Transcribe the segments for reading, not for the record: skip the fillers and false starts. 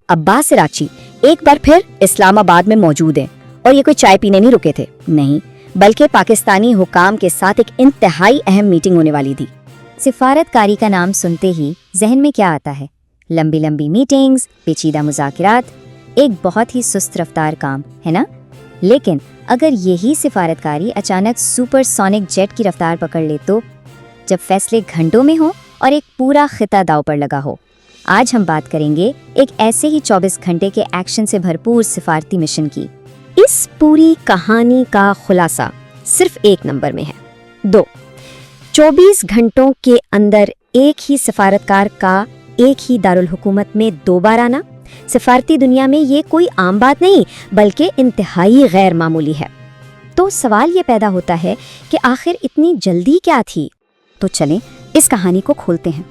عباس عراقچی ایک بار پھر اسلام آباد میں موجود ہیں، اور یہ کوئی چائے پینے نہیں رکے تھے، نہیں بلکہ پاکستانی حکام کے ساتھ ایک انتہائی اہم میٹنگ ہونے والی تھی۔ سفارت کاری کا نام سنتے ہی ذہن میں کیا آتا ہے؟ لمبی لمبی میٹنگز، پیچیدہ مذاکرات، ایک بہت ہی سست رفتار کام ہے نا؟ لیکن اگر یہی سفارت کاری اچانک سپر سونک جیٹ کی رفتار پکڑ لے تو، جب فیصلے گھنٹوں میں ہوں اور ایک پورا خطہ داؤ پر لگا ہو۔ آج ہم بات کریں گے ایک ایسے ہی 24 گھنٹے کے ایکشن سے بھرپور سفارتی مشن کی۔ اس پوری کہانی کا خلاصہ صرف ایک نمبر میں ہے، 24 گھنٹوں کے اندر ایک ہی سفارتکار کا ایک ہی دارالحکومت میں 2 بار آنا۔ سفارتی دنیا میں یہ کوئی عام بات نہیں بلکہ انتہائی غیر معمولی ہے۔ تو سوال یہ پیدا ہوتا ہے کہ آخر اتنی جلدی کیا تھی؟ تو چلیں اس کہانی کو کھولتے ہیں۔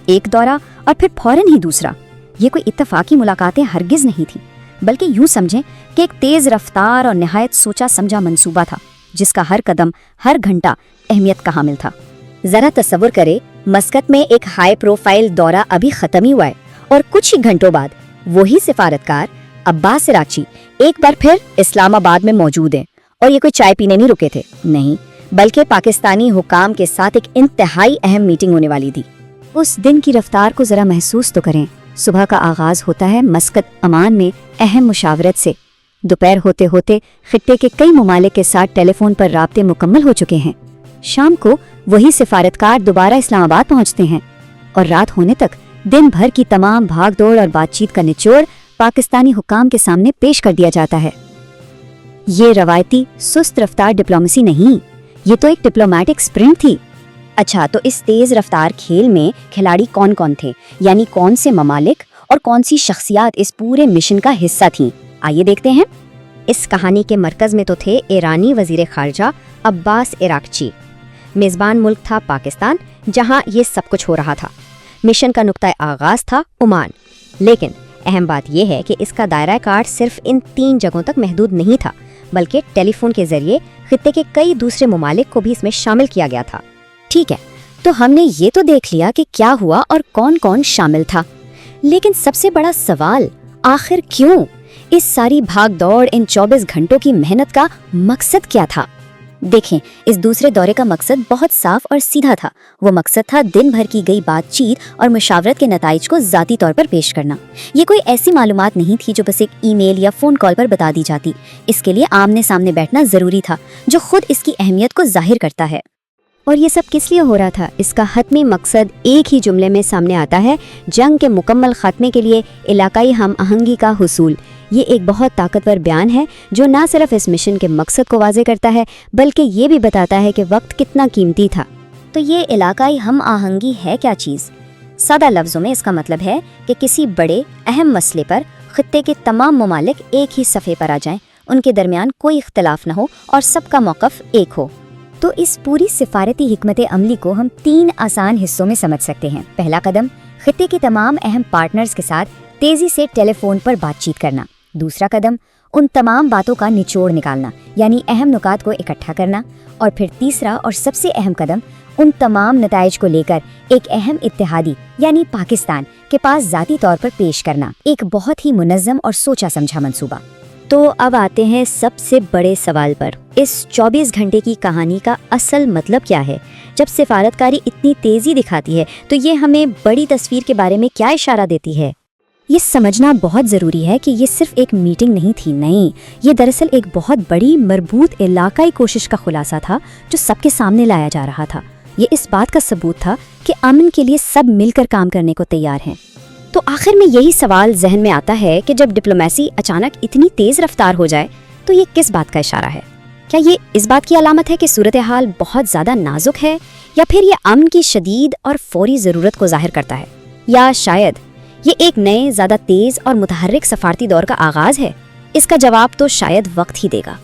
ایک دورہ اور پھر فوراً ہی دوسرا، یہ کوئی اتفاقی ملاقاتیں ہرگز نہیں تھی، بلکہ یوں سمجھیں کہ ایک تیز رفتار اور نہایت سوچا سمجھا منصوبہ تھا، جس کا ہر قدم، ہر گھنٹہ اہمیت کا حامل تھا۔ ذرا تصور کرے، مسقط میں ایک ہائی پروفائل دورہ ابھی ختم ہی ہوا ہے، اور کچھ ہی گھنٹوں بعد وہی سفارتکار عباس عراقچی ایک بار پھر اسلام آباد میں موجود ہیں، اور یہ کوئی چائے پینے نہیں رکے تھے، نہیں بلکہ پاکستانی حکام کے ساتھ ایک انتہائی اہم میٹنگ ہونے والی تھی۔ اس دن کی رفتار کو ذرا محسوس تو کریں۔ صبح کا آغاز ہوتا ہے مسقط عمان میں اہم مشاورت سے۔ دوپہر ہوتے ہوتے خطے کے کئی ممالک کے ساتھ ٹیلی فون پر رابطے مکمل ہو چکے ہیں۔ شام کو وہی سفارتکار دوبارہ اسلام آباد پہنچتے ہیں، اور رات ہونے تک دن بھر کی تمام بھاگ دوڑ اور بات چیت کا نچوڑ پاکستانی حکام کے سامنے پیش کر دیا جاتا ہے۔ یہ روایتی سست رفتار ڈپلومیسی نہیں، یہ تو ایک ڈپلومیٹک اسپرنٹ تھی۔ اچھا، تو اس تیز رفتار کھیل میں کھلاڑی کون کون تھے؟ یعنی کون سے ممالک اور کون سی شخصیات اس پورے مشن کا حصہ تھیں؟ آئیے دیکھتے ہیں۔ اس کہانی کے مرکز میں تو تھے ایرانی وزیر خارجہ عباس عراقچی۔ میزبان ملک تھا پاکستان، جہاں یہ سب کچھ ہو رہا تھا۔ مشن کا نقطہ آغاز تھا عمان، لیکن اہم بات یہ ہے کہ اس کا دائرہ کار صرف ان 3 جگہوں تک محدود نہیں تھا، بلکہ ٹیلی فون کے ذریعے خطے کے کئی دوسرے ممالک کو بھی اس میں شامل کیا گیا تھا۔ ٹھیک ہے، تو ہم نے یہ تو دیکھ لیا کہ کیا ہوا اور کون کون شامل تھا، لیکن سب سے بڑا سوال آخر کیوں؟ اس ساری بھاگ دوڑ، ان 24 گھنٹوں کی محنت کا مقصد کیا تھا؟ دیکھیں، اس دوسرے دورے کا مقصد بہت صاف اور سیدھا تھا۔ وہ مقصد تھا دن بھر کی گئی بات چیت اور مشاورت کے نتائج کو ذاتی طور پر پیش کرنا۔ یہ کوئی ایسی معلومات نہیں تھی جو بس ایک ای میل یا فون کال پر بتا دی جاتی۔ اس کے لیے آمنے سامنے بیٹھنا ضروری تھا، جو خود اس کی اہمیت کو ظاہر کرتا ہے۔ اور یہ سب کس لیے ہو رہا تھا؟ اس کا حتمی مقصد ایک ہی جملے میں سامنے آتا ہے: جنگ کے مکمل خاتمے کے لیے علاقائی ہم آہنگی کا حصول۔ یہ ایک بہت طاقتور بیان ہے جو نہ صرف اس مشن کے مقصد کو واضح کرتا ہے بلکہ یہ بھی بتاتا ہے کہ وقت کتنا قیمتی تھا۔ تو یہ علاقائی ہم آہنگی ہے کیا چیز؟ سادہ لفظوں میں اس کا مطلب ہے کہ کسی بڑے اہم مسئلے پر خطے کے تمام ممالک ایک ہی صفحے پر آ جائیں، ان کے درمیان کوئی اختلاف نہ ہو اور سب کا موقف ایک ہو۔ تو اس پوری سفارتی حکمت عملی کو ہم 3 آسان حصوں میں سمجھ سکتے ہیں۔ پہلا قدم، خطے کے تمام اہم پارٹنرز کے ساتھ تیزی سے ٹیلی فون پر بات چیت کرنا۔ دوسرا قدم، ان تمام باتوں کا نچوڑ نکالنا، یعنی اہم نکات کو اکٹھا کرنا۔ اور پھر تیسرا اور سب سے اہم قدم، ان تمام نتائج کو لے کر ایک اہم اتحادی یعنی پاکستان کے پاس ذاتی طور پر پیش کرنا۔ ایک بہت ہی منظم اور سوچا سمجھا منصوبہ۔ تو اب آتے ہیں سب سے بڑے سوال پر۔ اس 24 گھنٹے کی کہانی کا اصل مطلب کیا ہے؟ جب سفارتکاری اتنی تیزی دکھاتی ہے تو یہ ہمیں بڑی تصویر کے بارے میں کیا اشارہ دیتی ہے؟ یہ سمجھنا بہت ضروری ہے کہ یہ صرف ایک میٹنگ نہیں تھی، نہیں، یہ دراصل ایک بہت بڑی مربوط علاقائی کوشش کا خلاصہ تھا جو سب کے سامنے لایا جا رہا تھا۔ یہ اس بات کا ثبوت تھا کہ امن کے لیے سب مل کر کام کرنے کو تیار ہیں۔ تو آخر میں یہی سوال ذہن میں آتا ہے کہ جب ڈپلومیسی اچانک اتنی تیز رفتار ہو جائے تو یہ کس بات کا اشارہ ہے؟ کیا یہ اس بات کی علامت ہے کہ صورتحال بہت زیادہ نازک ہے، یا پھر یہ امن کی شدید اور فوری ضرورت کو ظاہر کرتا ہے، یا شاید یہ ایک نئے، زیادہ تیز اور متحرک سفارتی دور کا آغاز ہے؟ اس کا جواب تو شاید وقت ہی دے گا۔